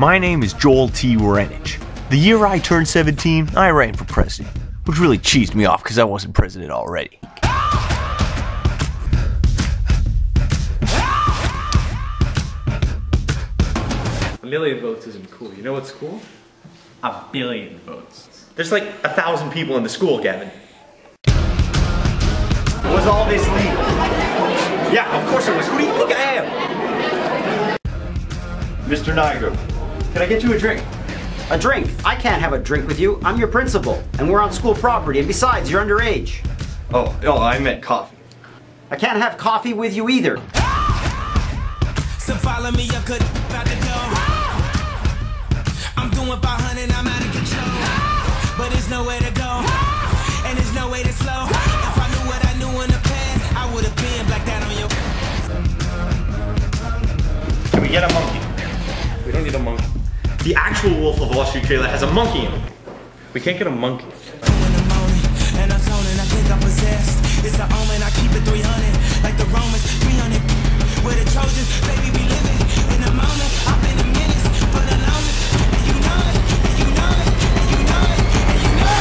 My name is Joel T. Renich. The year I turned 17, I ran for president, which really cheesed me off because I wasn't president already. A million votes isn't cool. You know what's cool? A billion votes. There's like 1,000 people in the school, Gavin. Was all this legal? Yeah, of course it was. Who do you think I am? Mr. Niger, can I get you a drink? A drink? I can't have a drink with you. I'm your principal, and we're on school property, and besides, you're underage. Oh, I meant coffee. I can't have coffee with you either. So follow me, you could about to go. I'm doing 500, I'm out of control. But there's nowhere to go, and there's no way to slow. If I knew what I knew in the past, I would have been like that on your. Can we get a monkey? We don't need a monkey. The actual Wolf of Wall Street trailer has a monkey in it. We can't get a monkey. And I'm zoning, I think I'm possessed. It's an omen, I keep it 300. Like the Romans, 300. We're the Trojans, baby, we living in the moment. I've been in minutes for the longest. And you know it, and you know it, and you know it, and you know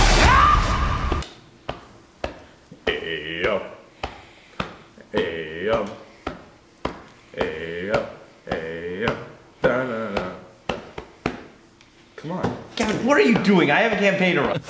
it. Hey yo. Hey yo. Hey yo. Hey yo. Da, da, da. Come on. Gavin, what are you doing? I have a campaign to run.